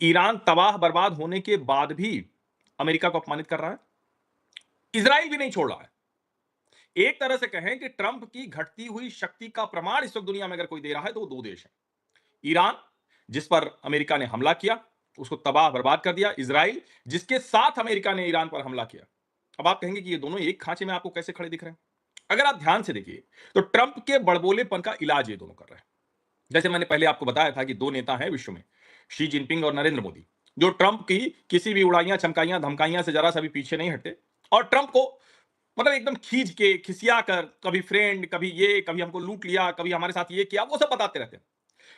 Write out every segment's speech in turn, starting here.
Iran तबाह बर्बाद होने के बाद भी अमेरिका को अपमानित कर रहा है। इजराइल भी नहीं छोड़ रहा है। एक तरह से कहें कि ट्रंप की घटती हुई शक्ति का प्रमाण इस वक्त दुनिया में अगर कोई दे रहा है तो वो दो देश हैं। ईरान, जिस पर अमेरिका ने हमला किया, उसको तबाह बर्बाद कर दिया। इजराइल, जिसके साथ अमेरिका ने ईरान पर हमला किया। अब आप कहेंगे कि ये दोनों एक खांचे में आपको कैसे खड़े दिख रहे हैं? अगर आप ध्यान से देखिए तो ट्रंप के बड़बोलेपन का इलाज ये दोनों कर रहे हैं। जैसे मैंने पहले आपको बताया था कि दो नेता हैं विश्व में, शी जिनपिंग और नरेंद्र मोदी, जो ट्रंप की किसी भी उड़ाइयां चमकाइयां धमकाइयां से जरा सा भी पीछे नहीं हटते और ट्रंप को मतलब एकदम खींच के खिसिया कर, कभी फ्रेंड, कभी ये, कभी हमको लूट लिया, कभी हमारे साथ ये किया, वो सब बताते रहते हैं।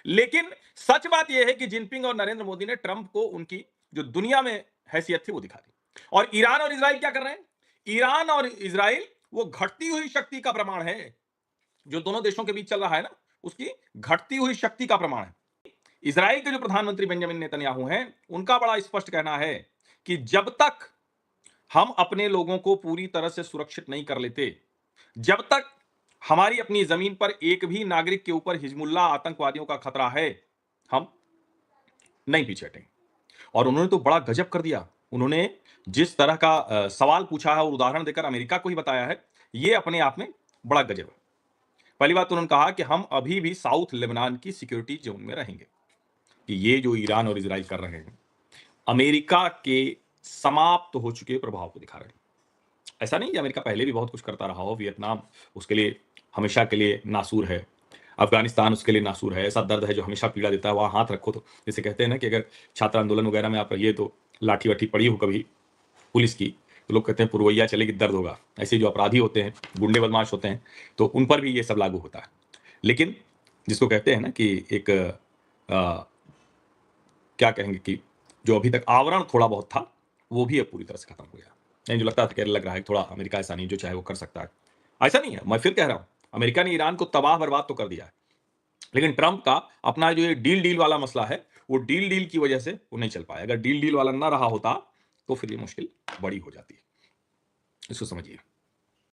लेकिन सच बात यह है कि जिनपिंग और नरेंद्र मोदी ने ट्रंप को उनकी जो दुनिया में हैसियत थी वो दिखा दी। और ईरान और इजराइल क्या कर रहे हैं? ईरान और इजराइल वो घटती हुई शक्ति का प्रमाण है। जो दोनों देशों के बीच चल रहा है ना, उसकी घटती हुई शक्ति का प्रमाण है। इजराइल के जो प्रधानमंत्री बेंजामिन नेतन्याहू हैं, उनका बड़ा स्पष्ट कहना है कि जब तक हम अपने लोगों को पूरी तरह से सुरक्षित नहीं कर लेते, जब तक हमारी अपनी जमीन पर एक भी नागरिक के ऊपर हिजबुल्लाह आतंकवादियों का खतरा है, हम नहीं पीछे हटेंगे। और उन्होंने तो बड़ा गजब कर दिया। उन्होंने जिस तरह का सवाल पूछा है और उदाहरण देकर अमेरिका को ही बताया है, ये अपने आप में बड़ा गजब है। पहली बात तो उन्होंने कहा कि हम अभी भी साउथ लेबनान की सिक्योरिटी जोन में रहेंगे। कि ये जो ईरान और इजराइल कर रहे हैं, अमेरिका के समाप्त हो चुके प्रभाव को दिखा रहे हैं। ऐसा नहीं कि अमेरिका पहले भी बहुत कुछ करता रहा हो। वियतनाम उसके लिए हमेशा के लिए नासूर है, अफगानिस्तान उसके लिए नासूर है। ऐसा दर्द है जो हमेशा पीड़ा देता है, वहां हाथ रखो तो जैसे कहते हैं ना कि अगर छात्र आंदोलन वगैरह में आप रहिए तो लाठी वाठी पड़ी हो कभी पुलिस की, तो लोग कहते हैं पुरवैया चलेगी दर्द होगा। ऐसे जो अपराधी होते हैं, गुंडे बदमाश होते हैं, तो उन पर भी ये सब लागू होता है। लेकिन जिसको कहते हैं ना कि एक क्या कहेंगे कि जो अभी तक आवरण थोड़ा बहुत था, वो भी अब पूरी तरह से खत्म हो गया। नहीं, जो लगता था कि लग रहा है थोड़ा अमेरिका ऐसा नहीं, जो चाहे वो कर सकता है। ऐसा नहीं है। मैं फिर कह रहा हूं, अमेरिका ने ईरान को तबाह बर्बाद तो कर दिया है, लेकिन ट्रंप का अपना जो ये डील डील वाला मसला है, वो डील डील की वजह से वो नहीं चल पाया। अगर डील डील वाला ना रहा होता तो फिर ये मुश्किल बड़ी हो जाती है। इसको समझिए।